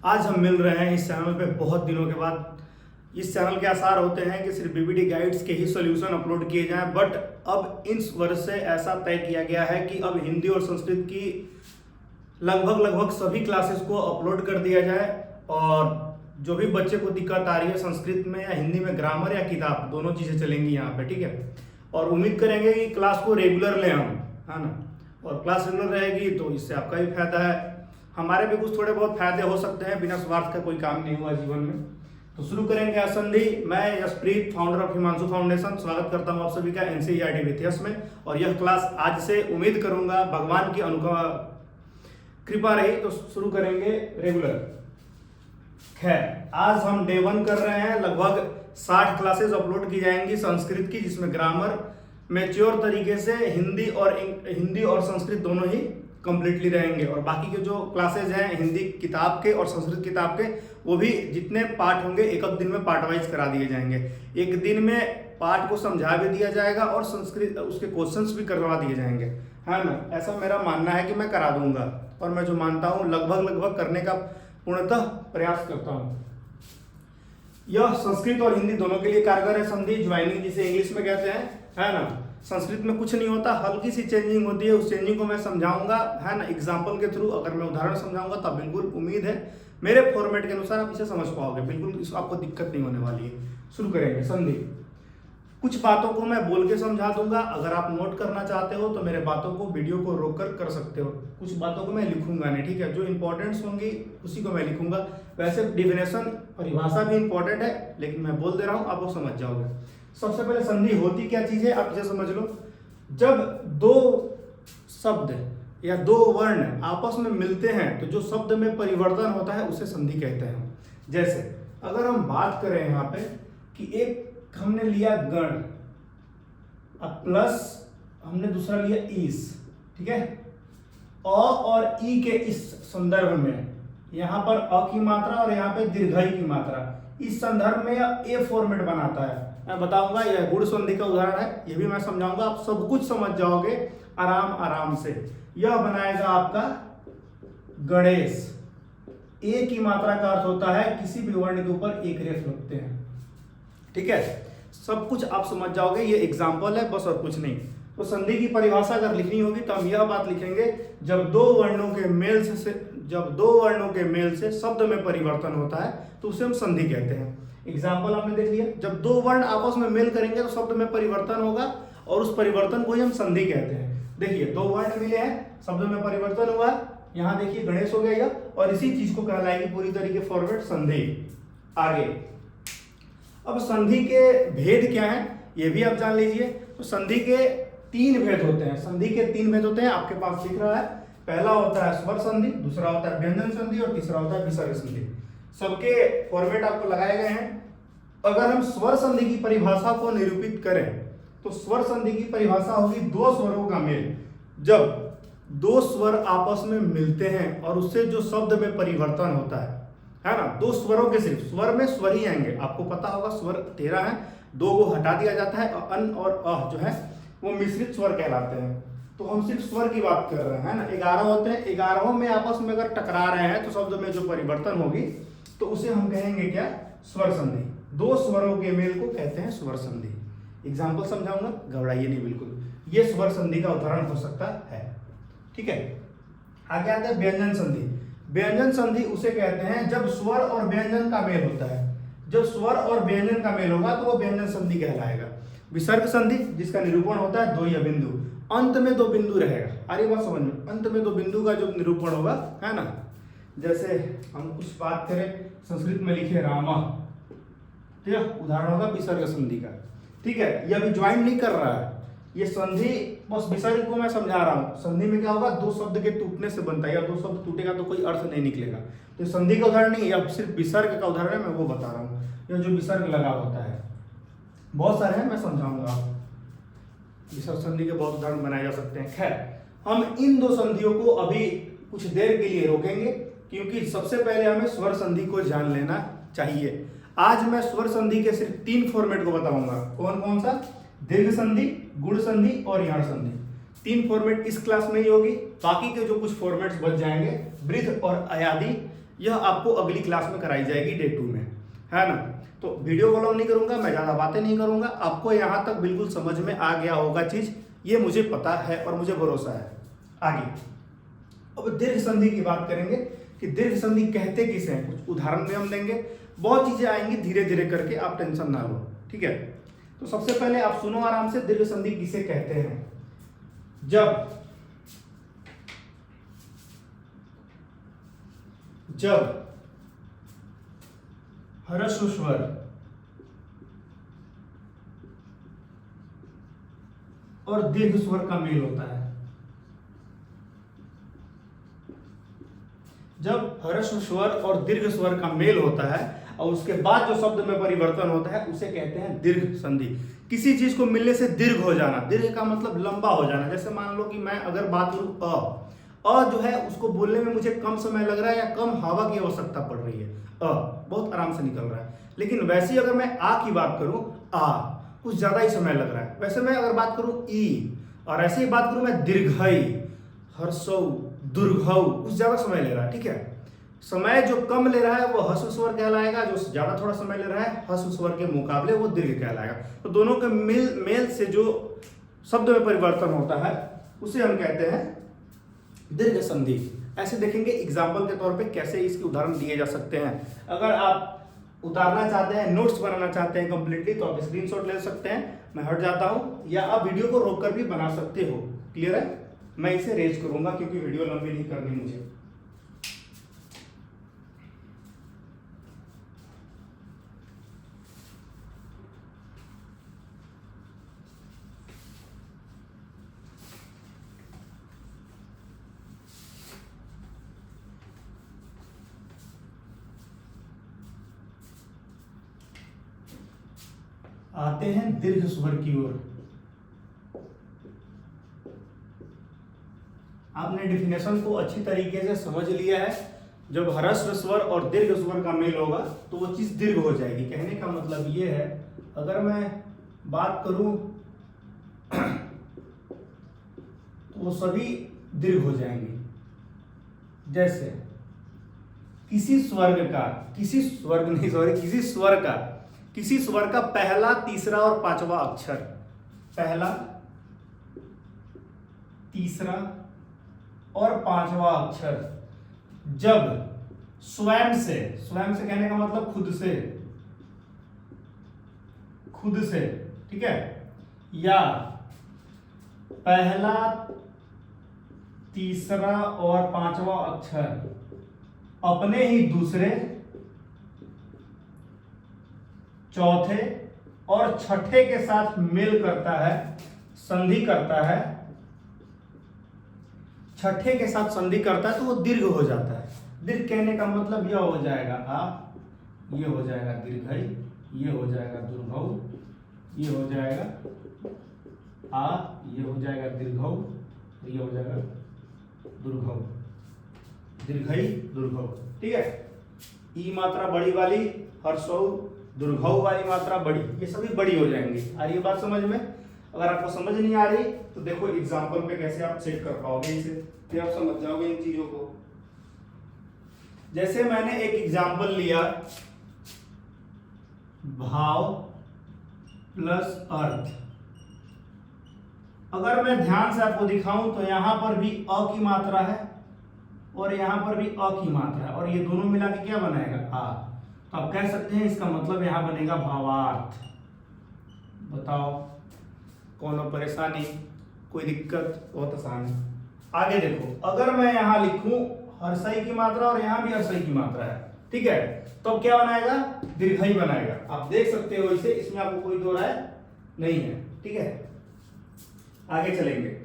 आज हम मिल रहे हैं इस चैनल पे बहुत दिनों के बाद। इस चैनल के आसार होते हैं कि सिर्फ बीबीडी गाइड्स के ही सॉल्यूशन अपलोड किए जाएं, बट अब इस वर्ष से ऐसा तय किया गया है कि अब हिंदी और संस्कृत की लगभग सभी क्लासेस को अपलोड कर दिया जाए। और जो भी बच्चे को दिक्कत आ रही है संस्कृत में या हिंदी में, ग्रामर या किताब, दोनों चीज़ें चलेंगी यहाँ पे, ठीक है। और उम्मीद करेंगे कि क्लास को रेगुलर ले हम, है ना। और क्लास रेगुलर रहेगी तो इससे आपका भी फायदा है, हमारे भी कुछ थोड़े बहुत फायदे हो सकते हैं। बिना स्वार्थ का कोई काम नहीं हुआ जीवन में। तो शुरू करेंगे आज संधि। मैं Yashpreet, founder of Himanshu foundation, स्वागत करता हूं आप सभी का एनसीईआरटी विथयस में। और यह क्लास आज से उम्मीद करूंगा भगवान की कृपा रही तो शुरू करेंगे रेगुलर। खैर, आज हम डे 1 कर रहे हैं। लगभग 60 क्लासेस अपलोड की जाएंगी संस्कृत की, जिसमें ग्रामर मैच्योर तरीके से हिंदी और संस्कृत दोनों ही कंप्लीटली रहेंगे। और बाकी के जो क्लासेज हैं हिंदी किताब के और संस्कृत किताब के, वो भी जितने पार्ट होंगे एक दिन में पार्ट वाइज करा दिए जाएंगे। एक दिन में पार्ट को समझा भी दिया जाएगा और संस्कृत उसके क्वेश्चंस भी करवा दिए जाएंगे, है ना। ऐसा मेरा मानना है कि मैं करा दूंगा, और मैं जो मानता हूँ लगभग करने का पूर्णतः प्रयास करता हूँ। यह संस्कृत और हिंदी दोनों के लिए कारगर है संधि, ज्वाइनिंग जिसे इंग्लिश में कहते हैं, है ना। संस्कृत में कुछ नहीं होता, हल्की सी चेंजिंग होती है। उस चेंजिंग को मैं समझाऊंगा, है ना, एग्जाम्पल के थ्रू। अगर मैं उदाहरण समझाऊंगा तब बिल्कुल उम्मीद है मेरे फॉर्मेट के अनुसार आप इसे समझ पाओगे, बिल्कुल आपको दिक्कत नहीं होने वाली है। शुरू करेंगे संधि। कुछ बातों को मैं बोल के समझा दूंगा, अगर आप नोट करना चाहते हो तो मेरे बातों को वीडियो को रोक कर सकते हो। कुछ बातों को मैं लिखूंगा नहीं, ठीक है। जो इंपॉर्टेंट्स होंगी उसी को मैं लिखूंगा। वैसे डिफिनेशन परिभाषा भी इंपॉर्टेंट है, लेकिन मैं बोल दे रहा हूँ, आप वो समझ जाओगे। सबसे पहले संधि होती क्या चीज है आप इसे समझ लो। जब दो शब्द या दो वर्ण आपस में मिलते हैं तो जो शब्द में परिवर्तन होता है उसे संधि कहते हैं। जैसे अगर हम बात करें यहाँ पे कि एक हमने लिया गण प्लस हमने दूसरा लिया ईस, ठीक है। अ और ई के इस संदर्भ में यहाँ पर अ की मात्रा और यहाँ पे दीर्घई की मात्रा, इस संदर्भ में यह ए फॉर्मेट बनाता है। मैं बताऊंगा, यह गुण संधि का उदाहरण है, ये भी मैं समझाऊंगा। आप सब कुछ समझ जाओगे आराम से। यह बनाएगा आपका गणेश। ए की मात्रा का अर्थ होता है किसी भी वर्ण के ऊपर एक रेख लगते हैं, ठीक है। सब कुछ आप समझ जाओगे, ये एग्जाम्पल है बस और कुछ नहीं। तो संधि की परिभाषा अगर लिखनी होगी तो हम यह बात लिखेंगे, जब दो वर्णों के मेल से शब्द में परिवर्तन होता है तो उसे हम संधि कहते हैं। एग्जाम्पल आपने देख लिया, जब दो वर्ण आपस में मेल करेंगे तो शब्द में परिवर्तन होगा और उस परिवर्तन को ही हम संधि कहते हैं। देखिए, दो वर्ण मिले हैं, शब्द में परिवर्तन हुआ, यहाँ देखिए गणेश हो गया यह, और इसी चीज को कहलाएगी पूरी तरीके फॉरवर्ड संधि। आगे अब संधि के भेद क्या है ये भी आप जान लीजिए। तो संधि के 3 भेद होते हैं। संधि के 3 भेद होते हैं, आपके पास दिख रहा है। पहला होता है स्वर संधि, दूसरा होता है व्यंजन संधि और तीसरा होता है विसर्ग संधि। सबके फॉर्मेट आपको लगाए गए हैं। अगर हम स्वर संधि की परिभाषा को निरूपित करें तो स्वर संधि की परिभाषा होगी दो स्वरों का मेल। जब दो स्वर आपस में मिलते हैं और उससे जो शब्द में परिवर्तन होता है ना, दो स्वरों के, सिर्फ स्वर में स्वर ही आएंगे। आपको पता होगा स्वर 13 है, 2 को हटा दिया जाता है, अन और अह जो है वो मिश्रित स्वर कहलाते हैं। तो हम सिर्फ स्वर की बात कर रहे हैं ना। 11 होते हैं, 11 में आपस में अगर टकरा रहे हैं तो शब्द में जो परिवर्तन होगी तो उसे हम कहेंगे क्या, स्वर संधि। दो स्वरों के मेल को कहते हैं स्वर संधि। एग्जाम्पल समझाऊंगा, घबराइए नहीं बिल्कुल। ये स्वर संधि का उदाहरण हो सकता है, ठीक है। आगे आता है व्यंजन संधि। व्यंजन संधि उसे कहते हैं जब स्वर और व्यंजन का मेल होता है। जब स्वर और व्यंजन का मेल होगा तो वो व्यंजन संधि कहलाएगा। विसर्ग संधि जिसका निरूपण होता है 2 या बिंदु, अंत में 2 बिंदु रहेगा। अरे बात समझ में, अंत में 2 बिंदु का जो निरूपण होगा, है ना। जैसे हम कुछ बात करें, संस्कृत में लिखे रामा, ठीक है, उदाहरण होगा विसर्ग संधि का, ठीक है। यह अभी ज्वाइन नहीं कर रहा है, ये संधि बस विसर्ग को मैं समझा रहा हूँ। संधि में क्या होगा, 2 शब्द के टूटने से बनता है, या 2 शब्द टूटेगा तो कोई अर्थ नहीं निकलेगा। तो संधि का उदाहरण नहीं, यह सिर्फ विसर्ग का उदाहरण है, मैं वो बता रहा हूँ। यह जो विसर्ग लगा होता है, बहुत सारे हैं, मैं समझाऊंगा। विसर्ग संधि के बहुत उदाहरण बनाए जा सकते हैं। खैर, हम इन 2 संधियों को अभी कुछ देर के लिए रोकेंगे, क्योंकि सबसे पहले हमें स्वर संधि को जान लेना चाहिए। आज मैं स्वर संधि के सिर्फ 3 फॉर्मेट को बताऊंगा। कौन कौन सा, दीर्घ संधि, गुण संधि और यण संधि। 3 फॉर्मेट इस क्लास में ही होगी। बाकी के जो कुछ फॉर्मेट्स बच जाएंगे, वृद्ध और अयादि, यह आपको अगली क्लास में कराई जाएगी डे 2 में, है ना। तो वीडियो को लॉन्ग नहीं करूंगा, मैं ज़्यादा बातें नहीं करूंगा, आपको यहाँ तक बिल्कुल समझ में आ गया होगा चीज़, ये मुझे पता है और मुझे भरोसा है। आगे अब दीर्घ संधि की बात करेंगे कि दीर्घ संधि कहते किसे हैं, कुछ उदाहरण भी हम देंगे, बहुत चीजें आएंगी धीरे धीरे करके, आप टेंशन ना लो, ठीक है। तो सबसे पहले आप सुनो आराम से, दीर्घ संधि किसे कहते हैं? जब ह्रस्व स्वर और दीर्घ स्वर का मेल होता है। जब ह्रस्व स्वर और दीर्घ स्वर का मेल होता है और उसके बाद जो शब्द में परिवर्तन होता है उसे कहते हैं दीर्घ संधि। किसी चीज को मिलने से दीर्घ हो जाना, दीर्घ का मतलब लंबा हो जाना। जैसे मान लो कि मैं अगर बात करूं अ जो है उसको बोलने में मुझे कम समय लग रहा है या कम हवा की आवश्यकता पड़ रही है, बहुत आराम से निकल रहा है। लेकिन वैसे अगर मैं आ की बात करूं, आ कुछ ज्यादा ही समय लग रहा है। वैसे मैं अगर बात करूं ई, और ऐसे ही बात करूं मैं दीर्घई, हर्षौ, दुर्घौ, कुछ ज्यादा समय ले रहा है, ठीक है। समय जो कम ले रहा है वो ह्रस्व स्वर कहलाएगा, जो ज्यादा थोड़ा समय ले रहा है ह्रस्व स्वर के मुकाबले वो दीर्घ कहलाएगा। तो दोनों के मेल से जो शब्द में परिवर्तन होता है उसे हम कहते हैं दीर्घ संधि। ऐसे देखेंगे एग्जाम्पल के तौर पे कैसे इसके उदाहरण दिए जा सकते हैं। अगर आप उतारना चाहते हैं, नोट्स बनाना चाहते हैं कंप्लीटली, तो आप स्क्रीनशॉट ले सकते हैं, मैं हट जाता हूं, या आप वीडियो को रोककर भी बना सकते हो। क्लियर है? मैं इसे रेज करूंगा क्योंकि वीडियो लंबी नहीं करनी मुझे। आते हैं दीर्घ स्वर की ओर। आपने डेफिनेशन को अच्छी तरीके से समझ लिया है। जब ह्रस्व स्वर और दीर्घ स्वर का मेल होगा तो वो चीज दीर्घ हो जाएगी। कहने का मतलब ये है, अगर मैं बात करूं तो वो सभी दीर्घ हो जाएंगे। जैसे किसी स्वर का पहला, तीसरा और पांचवा अक्षर, पहला, तीसरा और पांचवा अक्षर जब स्वयं से कहने का मतलब खुद से, ठीक है, या पहला, तीसरा और पांचवा अक्षर अपने ही दूसरे, चौथे और छठे के साथ मेल करता है, संधि करता है, छठे के साथ संधि करता है तो वो दीर्घ हो जाता है। दीर्घ कहने का मतलब यह हो जाएगा आ, ये हो जाएगा दीर्घई, ये हो जाएगा दुर्घौ, ये हो जाएगा आ, ये हो जाएगा दीर्घौ, ये हो जाएगा दुर्घौ, दीर्घई दुर्घौ, ठीक है। ई मात्रा बड़ी वाली, हर्षौ, दुर्घौ वाली मात्रा बड़ी, ये सभी बड़ी हो जाएंगी। आ रही है बात समझ में? अगर आपको समझ नहीं आ रही तो देखो एग्जाम्पल पे कैसे आप चेक कर पाओगे इसे, फिर आप समझ जाओगे इन चीजों को। जैसे मैंने एक एग्जाम्पल लिया, भाव प्लस अर्थ। अगर मैं ध्यान से आपको दिखाऊं तो यहां पर भी अ की मात्रा है और यहां पर भी अ की मात्रा है, और ये दोनों मिला के क्या बनाएगा? आ। तो आप कह सकते हैं इसका मतलब यहां बनेगा भावार्थ। बताओ कौन परेशानी, कोई दिक्कत? बहुत आसान है। आगे देखो, अगर मैं यहां लिखूं हर्षई की मात्रा और यहां भी हर्षई की मात्रा है, ठीक है, तो क्या बनाएगा? दीर्घई बनाएगा। आप देख सकते हो इसे, इसमें आपको कोई दो राय नहीं है, ठीक है। आगे चलेंगे।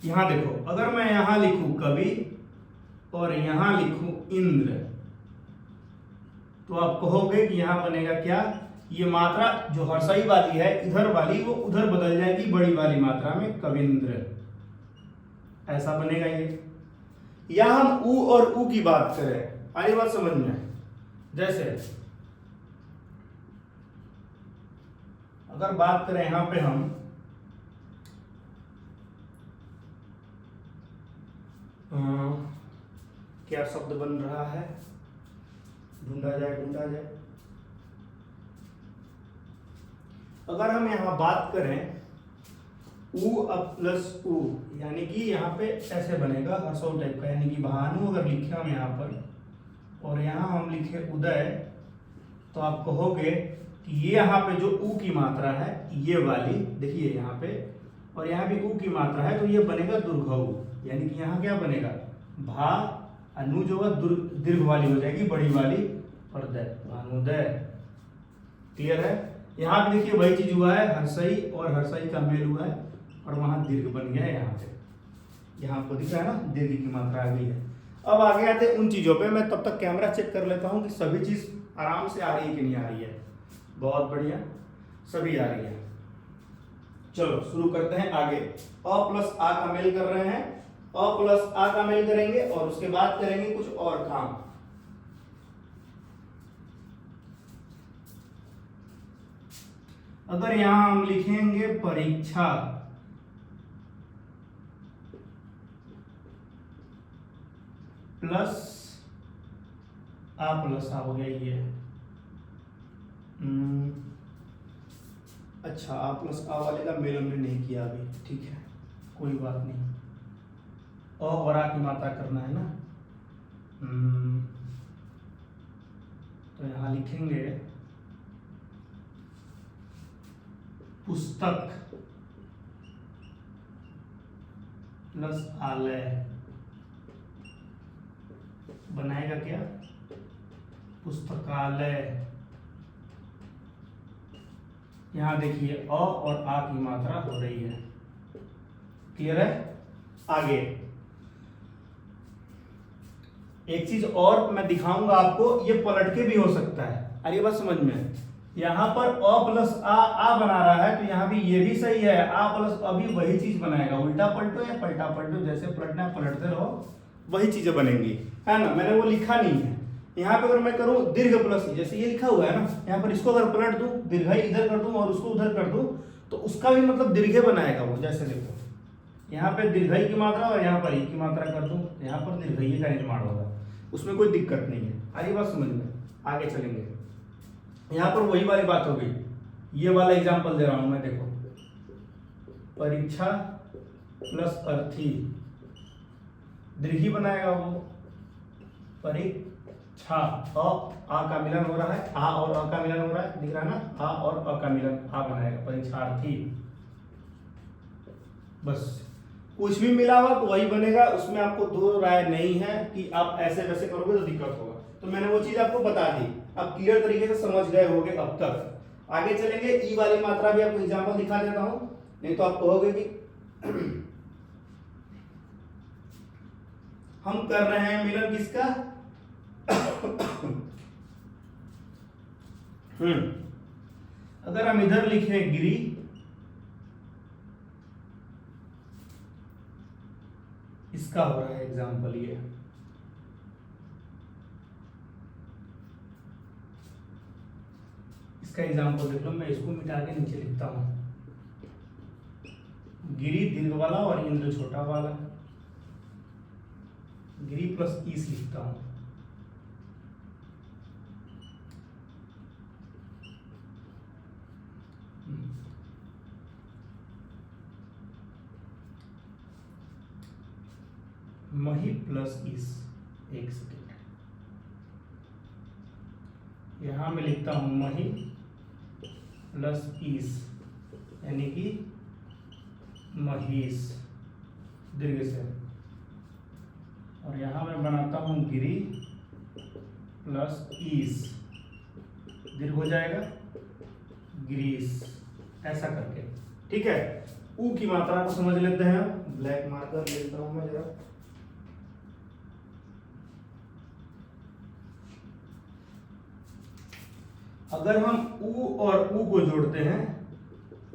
यहां देखो, अगर मैं यहां लिखूं कवि और यहां लिखूं इंद्र, तो आप कहोगे कि यहां बनेगा क्या? ये मात्रा जो हर्षई वाली है इधर वाली, वो उधर बदल जाएगी बड़ी वाली मात्रा में, कविंद्र, ऐसा बनेगा ये। या हम उ और उ की बात करें, आगे बात समझ में। जैसे अगर बात करें यहां पे हम क्या शब्द बन रहा है, ढूंढा जाए। अगर हम यहाँ बात करें उ प्लस उ, यानी कि यहाँ पे ऐसे बनेगा हर्षौ टाइप का, यानी कि भानु अगर लिखे हम यहाँ पर और यहाँ हम लिखे उदय, तो आप कहोगे कि ये यहाँ पे जो उ की मात्रा है ये वाली, देखिए यहाँ पे, और यहाँ भी उ की मात्रा है, तो ये बनेगा दुर्घऊ, यानी कि यहाँ क्या बनेगा, भा अनु जो है दीर्घ वाली हो जाएगी, बड़ी वाली, और दय, भानुदय। क्लियर है। यहाँ पे देखिए वही चीज हुआ है, हर्षई और हर्षई का मेल हुआ है और वहां दीर्घ बन गया है। यहाँ आपको दिख रहा है ना, दीर्घ की मात्रा आ गई है। अब आगे आते हैं उन चीजों पे, मैं तब तक कैमरा चेक कर लेता हूँ कि सभी चीज आराम से आ रही है कि नहीं आ रही है। बहुत बढ़िया, सभी आ रही है। चलो शुरू करते हैं आगे। अ प्लस आ का मेल कर रहे हैं, अ प्लस आ का मेल करेंगे और उसके बाद करेंगे कुछ और काम। अगर यहां हम लिखेंगे परीक्षा प्लस आ हो गया ये, अच्छा आ प्लस आ वाले का मेल हमने नहीं किया अभी, ठीक है कोई बात नहीं। अ और आ की मात्रा करना है ना, तो यहां लिखेंगे पुस्तक प्लस आलय, बनाएगा क्या, पुस्तकालय। यहां देखिए अ और आ की मात्रा हो रही है। क्लियर है। आगे एक चीज और मैं दिखाऊंगा आपको, ये पलट के भी हो सकता है। अरे बात समझ में, यहां पर अ प्लस आ बना रहा है, तो यहां भी ये भी सही है, आ प्लस अभी वही चीज बनाएगा, उल्टा पलटो या पलटा पलटो, जैसे पलटना है पलटते रहो, वही चीजें बनेंगी, है ना। मैंने वो लिखा नहीं है। यहाँ पे अगर मैं करूं दीर्घ प्लस, जैसे ये लिखा हुआ है ना, यहाँ पर इसको अगर पलट दूं, दीर्घाई इधर कर दूं और उसको उधर कर दूं, तो उसका भी मतलब दीर्घे बनाएगा वो। जैसे देखो यहाँ पे दीर्घाई की मात्रा और यहाँ पर ई की मात्रा कर दूं, यहाँ पर दीर्घाई का निर्माण होगा, उसमें कोई दिक्कत नहीं है। आगे बात समझ में, आगे चलेंगे। यहाँ पर वही वाली बात हो गई, ये वाला एग्जाम्पल दे रहा हूं मैं, देखो परीक्षा प्लस अर्थी, दीर्घी बनाएगा वो, परीक्षा, आ का मिलन हो रहा है, आ और अ का मिलन हो रहा है, दिख रहा है ना, आ और अ का मिलन, आ बनाएगा परीक्षार्थी। बस कुछ भी मिला हुआ तो वही बनेगा, उसमें आपको दो राय नहीं है कि आप ऐसे वैसे करोगे तो दिक्कत होगा। तो मैंने वो चीज आपको बता दी, अब क्लियर तरीके से समझ गए होगे अब तक। आगे चलेंगे, ई वाली मात्रा भी आपको एग्जांपल दिखा देता हूं, नहीं तो आप कहोगे कि हम कर रहे हैं मिलन किसका, अगर हम इधर लिखे गिरी, इसका हो रहा है एग्जाम्पल ये, इसका एग्जाम्पल देख लो, मैं इसको मिटा के नीचे लिखता हूं, गिरी दीर्घ वाला और इंद्र छोटा वाला, गिरी प्लस ईस लिखता हूं। मही प्लस इस, एक सेकेंड, यहां मैं लिखता हूं मही प्लस ईस, यानी कि महिष दीर्घ से, और यहां मैं बनाता हूं गिरी प्लस ईस, दीर्घ हो जाएगा ग्रीस, ऐसा करके। ठीक है, ऊ की मात्रा को समझ लेते हैं। ब्लैक मार्कर लेता हूं मैं जरा, अगर हम ऊ और ऊ को जोड़ते हैं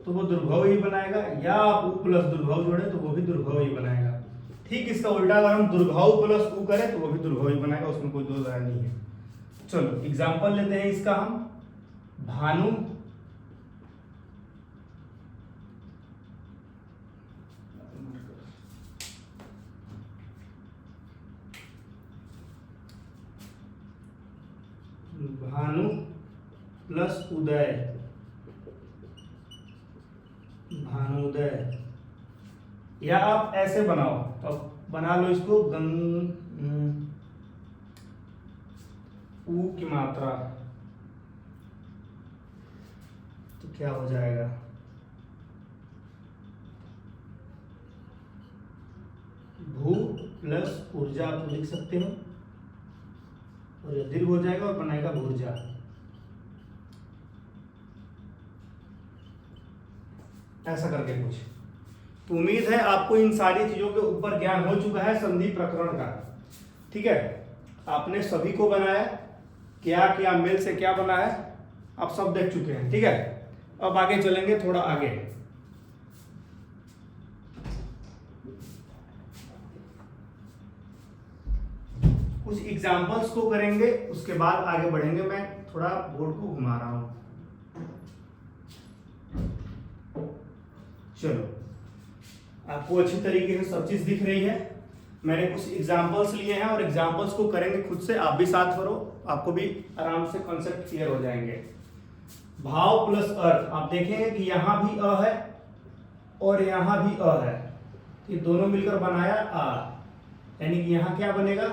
तो वो दुर्भव ही बनाएगा, या आप ऊ प्लस दुर्भव जोड़े तो वो भी दुर्भव ही बनाएगा। ठीक इसका उल्टा अगर हम दुर्भव प्लस ऊ करें तो वो भी दुर्भव ही बनाएगा, उसमें कोई दो राय नहीं है। चलो एग्जाम्पल लेते हैं इसका हम, भानु भानु प्लस उदय, भानुदय। या आप ऐसे बनाओ, तो बना लो इसको ऊ की मात्रा, तो क्या हो जाएगा, भू प्लस ऊर्जा आप लिख सकते हो, और यह दीर्घ हो जाएगा और बनाएगा भूर्जा। ऐसा करके कुछ। तो उम्मीद है आपको इन सारी चीजों के ऊपर ज्ञान हो चुका है संधि प्रकरण का। ठीक है, आपने सभी को बनाया, क्या क्या मेल से क्या बना है आप सब देख चुके हैं। ठीक है, अब आगे चलेंगे, थोड़ा आगे। कुछ एग्जांपल्स को करेंगे, उसके बाद आगे बढ़ेंगे। मैं थोड़ा बोर्ड को घुमा रहा हूं, चलो आपको अच्छी तरीके से सब चीज दिख रही है। मैंने कुछ एग्जांपल्स लिए हैं और एग्जांपल्स को करेंगे खुद से, आप भी साथ करो, आपको भी आराम से कॉन्सेप्ट क्लियर हो जाएंगे। भाव प्लस अर्थ, आप देखेंगे कि यहां भी अ है और यहां भी अ है, ये दोनों मिलकर बनाया आ, यानी कि यहां क्या बनेगा,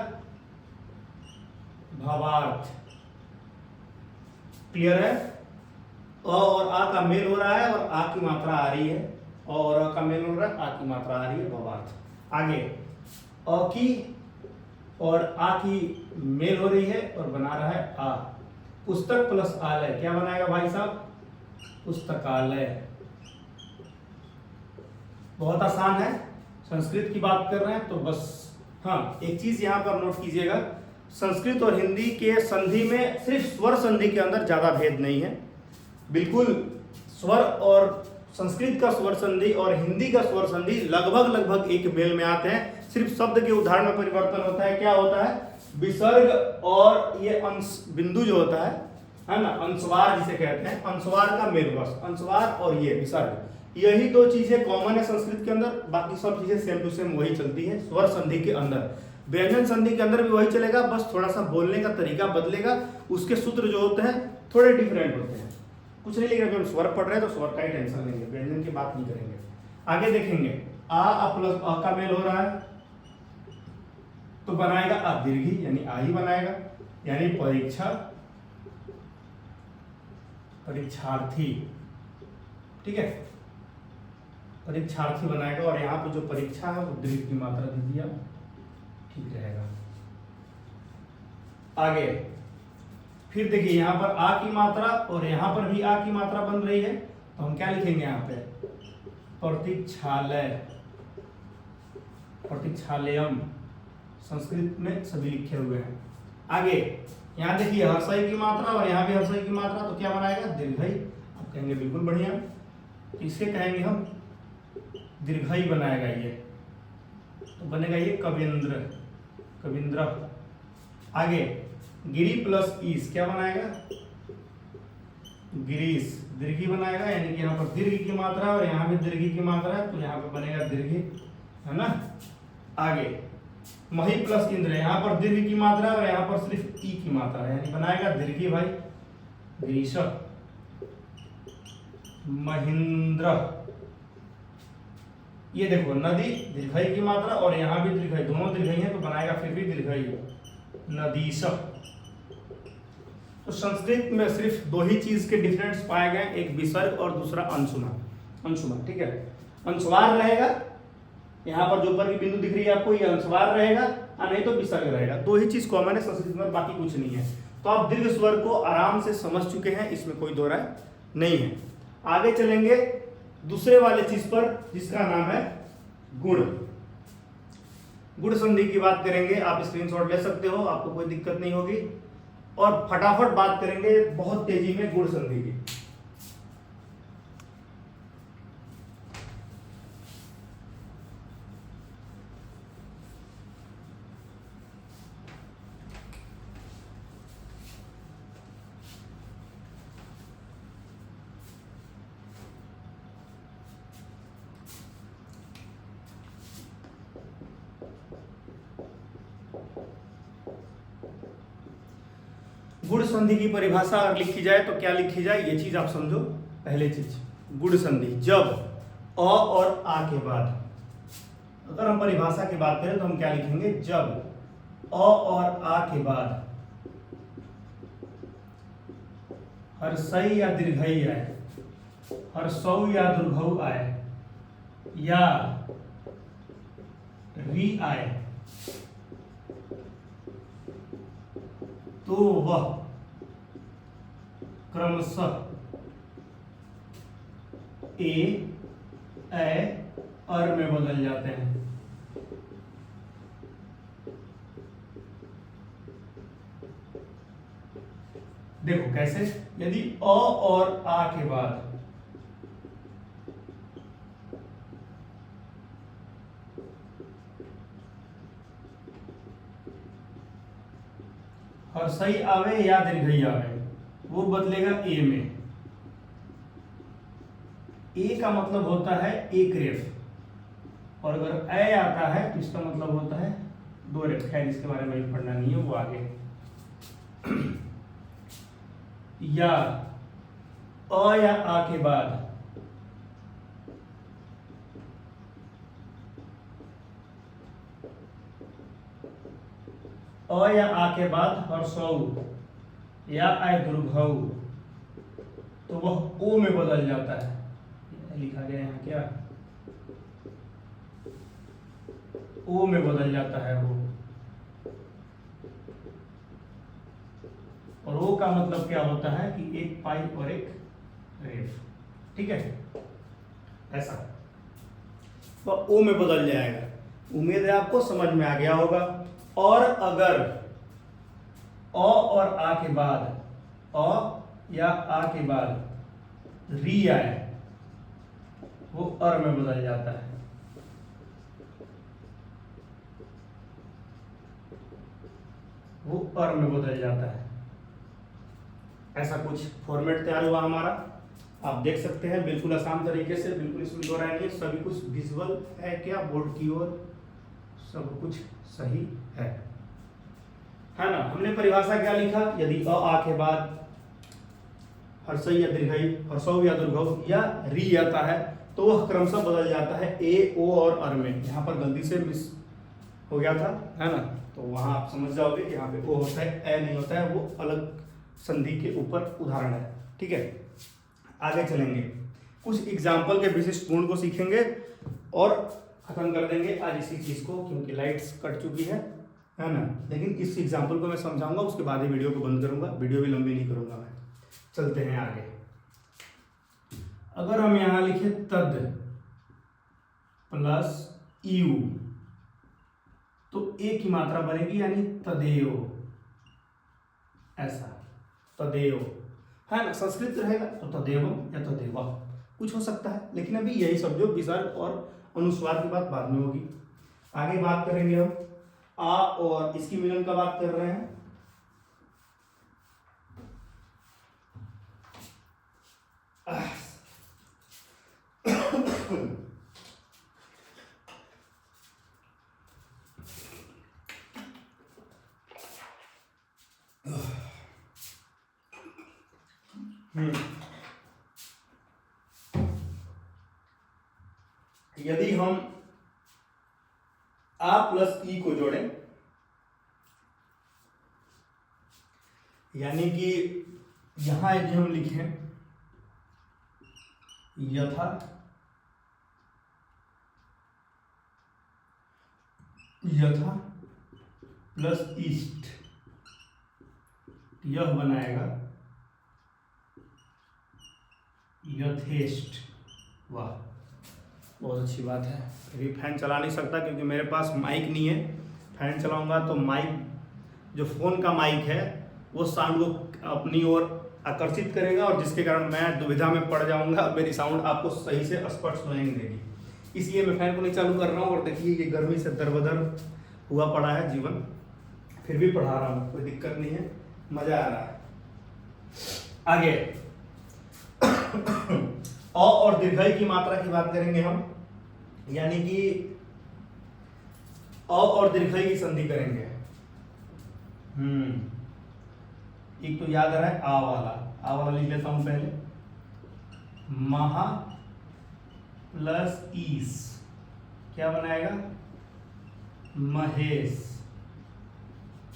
भावार्थ। क्लियर है, अ और आ का मेल हो रहा है और आ की मात्रा आ रही है, अ और आ का मेल हो रहा है, आ की मात्रा आ रही है, भावार्थ। आगे अ की और आ की मेल हो रही है और बना रहा है आ। पुस्तक प्लस आलय क्या बनाएगा भाई साहब, पुस्तकालय। बहुत आसान है, संस्कृत की बात कर रहे हैं तो बस। हाँ, एक चीज यहां पर नोट कीजिएगा, संस्कृत और हिंदी के संधि में सिर्फ स्वर संधि के अंदर ज्यादा भेद नहीं है। बिल्कुल स्वर और संस्कृत का स्वर संधि और हिंदी का स्वर संधि लगभग एक मेल में आते हैं। सिर्फ शब्द के उदाहरण में परिवर्तन होता है। क्या होता है, विसर्ग और ये अंश बिंदु जो होता है ना, अंशवार जिसे कहते हैं, अंशवार का मेल, बस अंशवार और ये विसर्ग, यही दो चीजें कॉमन है संस्कृत के अंदर। बाकी सब चीजें सेम टू सेम वही चलती है स्वर संधि के अंदर। व्यंजन संधि के अंदर भी वही चलेगा, बस थोड़ा सा बोलने का तरीका बदलेगा, उसके सूत्र जो होते हैं थोड़े डिफरेंट होते हैं। कुछ नहीं लिख रहे, हम स्वर पढ़ रहे हैं तो स्वर का ही टेंशन लेंगे, व्यंजन की बात नहीं करेंगे। आगे देखेंगे, आ प्लस अ का मेल हो रहा है तो बनाएगा आ दीर्घी, यानी आ ही बनाएगा, यानी परीक्षा, परीक्षार्थी। ठीक है, परीक्षार्थी बनाएगा, और यहाँ पे जो परीक्षा है वो दीर्घ की मात्रा दे दिया, ठीक रहेगा। आगे फिर देखिए, यहाँ पर आ की मात्रा और यहाँ पर भी आ की मात्रा बन रही है, तो हम क्या लिखेंगे यहाँ पे, प्रतीक्षालय, प्रतीक्षालयम, संस्कृत में सभी लिखे हुए हैं। आगे यहाँ देखिए हर्षई की मात्रा और यहाँ भी हर्षई की मात्रा, तो क्या बनाएगा, दीर्घई। आप कहेंगे बिल्कुल बढ़िया, तो इसे कहेंगे हम दीर्घई बनाएगा ये, तो बनेगा ये कविंद्र, कविंद्र। आगे गिरी प्लस ईस क्या बनाएगा, गिरीश, दीर्घी बनाएगा, यानी कि यहाँ पर दीर्घ की मात्रा और यहाँ भी दीर्घी की मात्रा है, तो यहाँ पर बनेगा दीर्घी, है ना। आगे मही प्लस इंद्र, यहाँ पर दीर्घ की मात्रा है और यहाँ पर सिर्फ ई की मात्रा है, यानी बनाएगा दीर्घी भाई, गिरीश। महेंद्र, ये देखो नदी दीर्घई की मात्रा और यहाँ भी दीर्घई, दोनों दीर्घई हैं तो बनाएगा फिर भी दीर्घई, नदीश। तो संस्कृत में सिर्फ दो ही चीज के डिफरेंस पाए गए, एक विसर्ग और दूसरा अंशुमान, अंशुमान। ठीक है, अंशवार रहेगा, यहाँ पर जो ऊपर की बिंदु दिख रही है आपको, ये अंशवार रहेगा, नहीं तो विसर्ग रहेगा। दो ही चीज कॉमन है संस्कृत में, बाकी कुछ नहीं है। तो आप दीर्घ स्वर को आराम से समझ चुके हैं, इसमें कोई दो राय नहीं है। आगे चलेंगे दूसरे वाले चीज पर, जिसका नाम है गुण। गुण संधि की बात करेंगे, आप स्क्रीनशॉट ले सकते हो, आपको कोई दिक्कत नहीं होगी। और फटाफट बात करेंगे बहुत तेजी में गुण संधि की। गुण संधि की परिभाषा अगर लिखी जाए तो क्या लिखी जाए, ये चीज आप समझो। पहले चीज गुण संधि, जब अ और आ के बाद, अगर हम परिभाषा की बात करें तो हम क्या लिखेंगे, जब अ और आ के बाद हर्षई या दीर्घई आए, हर्षौ या दीर्घौ आए, या री आए, तो वह क्रमशः ए, अर में बदल जाते हैं। देखो कैसे, यदि अ और आ के बाद हर्षई आवे या दीर्घई आवे, वो बदलेगा ए में। ए का मतलब होता है एक रेफ, और अगर ए आता है तो इसका मतलब होता है दो रेफ। खैर इसके बारे में भी पढ़ना नहीं है, वो आगे। या अ या आ के बाद अ या आ के बाद हर्षौ या आय दीर्घौ, तो वह ओ में बदल जाता है। लिखा गया यहाँ क्या, ओ में बदल जाता है वो। और ओ का मतलब क्या होता है कि एक पाई और एक रेफ, ठीक है, ऐसा तो ओ में बदल जाएगा। उम्मीद है आपको समझ में आ गया होगा। और अगर अ और आ के बाद, अ या आ के बाद री आए, वो अर में बदल जाता है। वो अर में बदल जाता है। ऐसा कुछ फॉर्मेट तैयार हुआ हमारा, आप देख सकते हैं बिल्कुल आसान तरीके से, बिल्कुल इसमें दो राय नहीं, सभी कुछ विजुअल है क्या बोर्ड की ओर, सब कुछ सही है ना। हमने परिभाषा क्या लिखा, यदि अ आ के बाद हर्षई या दीर्घई, हर्षौ या दीर्घौ या री आता है, तो वह क्रमशः बदल जाता है ए, ओ और अर में। यहाँ पर गलती से मिस हो गया था, है ना, तो वहां आप समझ जाओगे कि यहाँ पे ओ होता है, ए नहीं होता है, वो अलग संधि के ऊपर उदाहरण है, ठीक है। आगे चलेंगे, कुछ एग्जाम्पल के विशिष्ट गुण को सीखेंगे और खत्म कर देंगे आज इसी चीज को, क्योंकि लाइट्स कट चुकी है ना। लेकिन इस एग्जाम्पल को मैं समझाऊंगा, उसके बाद ही वीडियो को बंद करूंगा, वीडियो भी लंबी नहीं करूंगा मैं। चलते हैं आगे। अगर हम यहां लिखे तद प्लस यू, तो ए की मात्रा बनेगी यानी तदेव, ऐसा तदेव है ना। संस्कृत रहेगा तो तदेवम या तदेवा कुछ हो सकता है, लेकिन अभी यही समझो, विसर्ग और अनुस्वार की बात बाद में होगी। आगे बात करेंगे हम आ और इसकी मिलन का बात कर रहे हैं। यदि हम आ प्लस ई को जोड़ें, यानी कि यहां यदि हम लिखें यथा, यथा प्लस ईस्ट, यह बनाएगा यथेष्ट। वाह, बहुत अच्छी बात है। अभी फैन चला नहीं सकता क्योंकि मेरे पास माइक नहीं है, फैन चलाऊंगा तो माइक, जो फोन का माइक है, वो साउंड को अपनी ओर आकर्षित करेगा और जिसके कारण मैं दुविधा में पड़ जाऊंगा, मेरी साउंड आपको सही से स्पष्ट सुनाई नहीं देगी, इसलिए मैं फैन को नहीं चालू कर रहा हूँ। और देखिए ये गर्मी से दरबदर हुआ पड़ा है जीवन, फिर भी पढ़ा रहा हूँ, कोई दिक्कत नहीं है, मजा आ रहा है। आगे अ और दीर्घई की मात्रा की बात करेंगे हम, यानी कि अ और दीर्घई की संधि करेंगे। एक तो याद रहा है आ वाला लिख लेता हूं पहले, महा प्लस ईस क्या बनाएगा, महेश।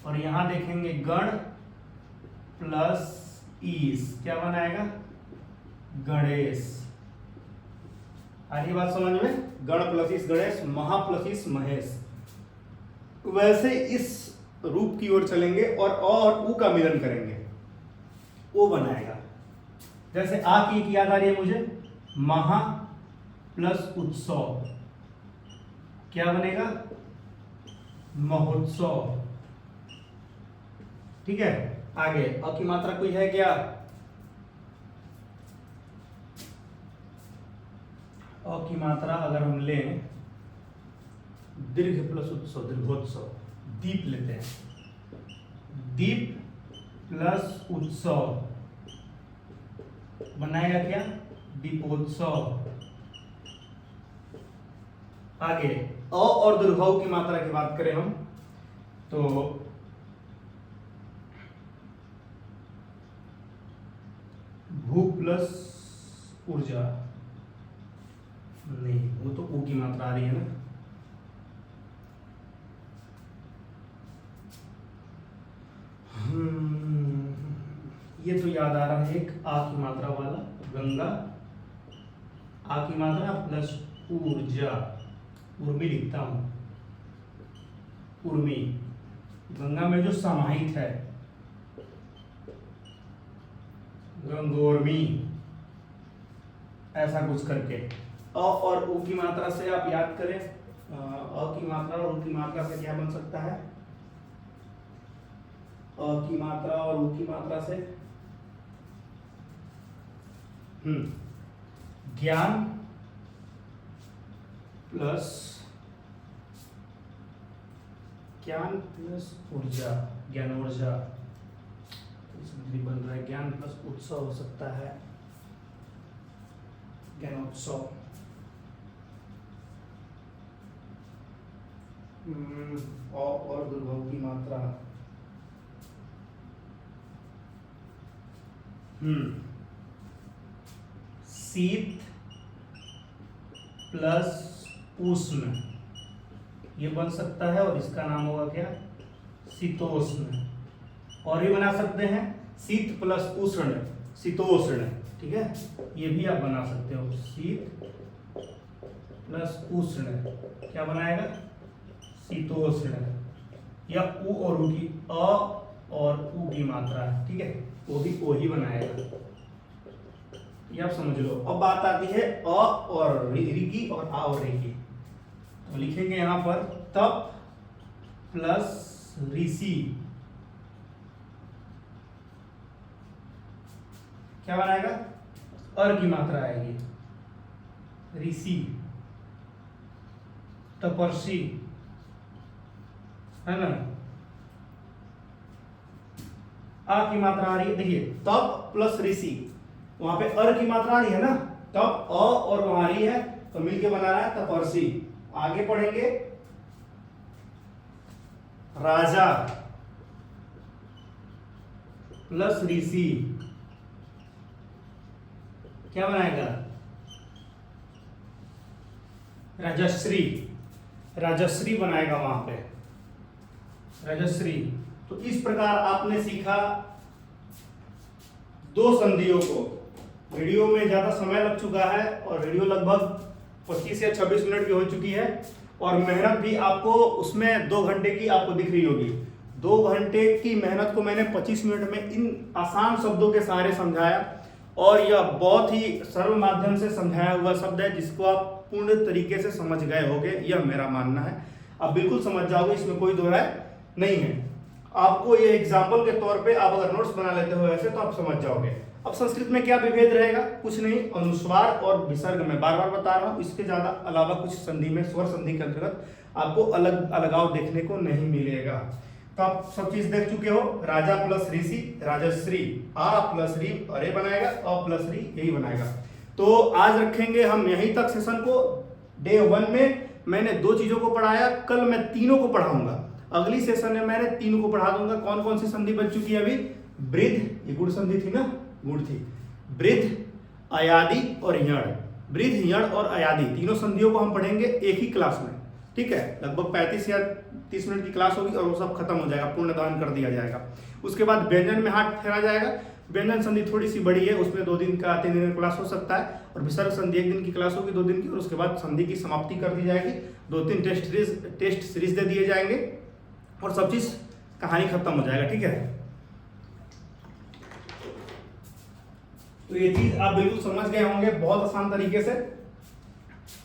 और यहां देखेंगे गण प्लस ईस क्या बनाएगा, गणेश। आ रही बात समझ में, गण प्लस ईस गणेश, महा प्लस ईस महेश। वैसे इस रूप की ओर चलेंगे और ऊ का मिलन करेंगे, वो बनाएगा। जैसे आ की याद आ रही है मुझे, महा प्लस उत्सव क्या बनेगा, महोत्सव। ठीक है, आगे अ की मात्रा कोई है क्या, अ की मात्रा अगर हम लें दीर्घ प्लस उत्सव, दीर्घोत्सव। दीप लेते हैं, दीप प्लस उत्सव बनाएगा क्या, दीपोत्सव। आगे अ और दीर्घऊ की मात्रा की बात करें हम तो भू प्लस ऊर्जा, नहीं वो तो ऊ की मात्रा आ रही है ना। ये तो याद आ रहा है एक आ की मात्रा वाला, गंगा आ की मात्रा प्लस ऊर्जा, उर्मी लिखता हूं, उर्मी गंगा में जो समाहित है, गंगोर्मी, ऐसा कुछ करके। अ और उ की मात्रा से आप याद करें, अ की मात्रा और उ की मात्रा से क्या बन सकता है, अ की मात्रा और उ की मात्रा से ज्ञान प्लस ऊर्जा, ज्ञान ऊर्जा बन रहा है, ज्ञान प्लस उत्सव हो सकता है, ज्ञानोत्सव। और दुर्भव की मात्रा शीत प्लस उष्ण ये बन सकता है, और इसका नाम होगा क्या, शीतोष्ण। और ये बना सकते हैं शीत प्लस उष्ण, शीतोष्ण। ठीक है, ये भी आप बना सकते हो, शीत प्लस उष्ण क्या बनाएगा, शीतोष्ण। या उ और उ की, अ और उ की मात्रा है, ठीक है, वो भी ओ ही बनाएगा, ये आप समझ लो। अब बात आती है अ और रि की और आ और रि की, तो लिखेंगे यहां पर तप प्लस ऋषि क्या बनाएगा, अर की मात्रा आएगी, ऋषि, तपस्वी, है ना। आ की मात्रा आ रही है, देखिए तप प्लस ऋषि, वहां पे अर की मात्रा आ रही है ना, तप अ और वहां आ रही है, तो मिलके बना रहा है तपस्वी। आगे पढ़ेंगे राजा प्लस ऋषि क्या बनाएगा, राजश्री, राजश्री बनाएगा वहां पे, राजश्री। तो इस प्रकार आपने सीखा दो संधियों को। वीडियो में ज्यादा समय लग चुका है और वीडियो लगभग 25 या 26 मिनट की हो चुकी है, और मेहनत भी आपको उसमें 2 घंटे की आपको दिख रही होगी। 2 घंटे की मेहनत को मैंने 25 मिनट में इन आसान शब्दों के सहारे समझाया, और यह बहुत ही सरल माध्यम से समझाया हुआ शब्द है जिसको आप पूर्ण तरीके से समझ गए होंगे, यह मेरा मानना है। आप बिल्कुल समझ जाओगे, इसमें कोई दो राय नहीं है। आपको ये एग्जाम्पल के तौर पे आप अगर नोट्स बना लेते हो ऐसे तो आप समझ जाओगे। अब संस्कृत में क्या विभेद रहेगा, कुछ नहीं, अनुस्वार और विसर्ग में बार बार बता रहा हूँ, इसके ज्यादा अलावा कुछ संधि में, स्वर संधि के अंतर्गत आपको अलगाव देखने को नहीं मिलेगा। तो आप सब चीज देख चुके हो, राजा प्लस ऋषि, राजश्री, आ प्लस री अरे बनाएगा, अ प्लस री यही बनाएगा। तो आज रखेंगे हम यहीं तक सेशन को। डे 1 में मैंने 2 चीजों को पढ़ाया, कल मैं तीनों को पढ़ाऊंगा। अगली सेशन में मैंने तीनों को पढ़ा दूंगा। कौन कौन सी संधि बच चुकी है अभी, ब्रिध, ये गुण संधि थी ना, गुण थी, ब्रिध, अयादि और यण। ब्रिध, यण और अयादि तीनों संधियों को हम पढ़ेंगे एक ही क्लास में, ठीक है। लगभग 35 या 30 मिनट की क्लास होगी और वो सब खत्म हो जाएगा, पूर्णदान कर दिया जाएगा। उसके बाद व्यंजन में हाथ फेरा जाएगा। व्यंजन संधि थोड़ी सी बड़ी है, उसमें 2 दिन का 3 दिन का क्लास हो सकता है, और विसर्ग संधि 1 दिन की क्लास होगी 2 दिन की, और उसके बाद संधि की समाप्ति कर दी जाएगी। 2-3 टेस्ट सीरीज दे दिए जाएंगे और सब चीज कहानी खत्म हो जाएगा, ठीक है। तो ये चीज आप बिल्कुल समझ गए होंगे बहुत आसान तरीके से।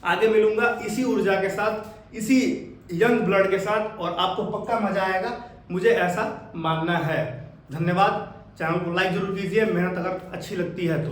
आगे मिलूंगा इसी ऊर्जा के साथ, इसी यंग ब्लड के साथ, और आपको पक्का मजा आएगा, मुझे ऐसा मानना है। धन्यवाद। चैनल को लाइक जरूर कीजिए, मेहनत अगर अच्छी लगती है तो।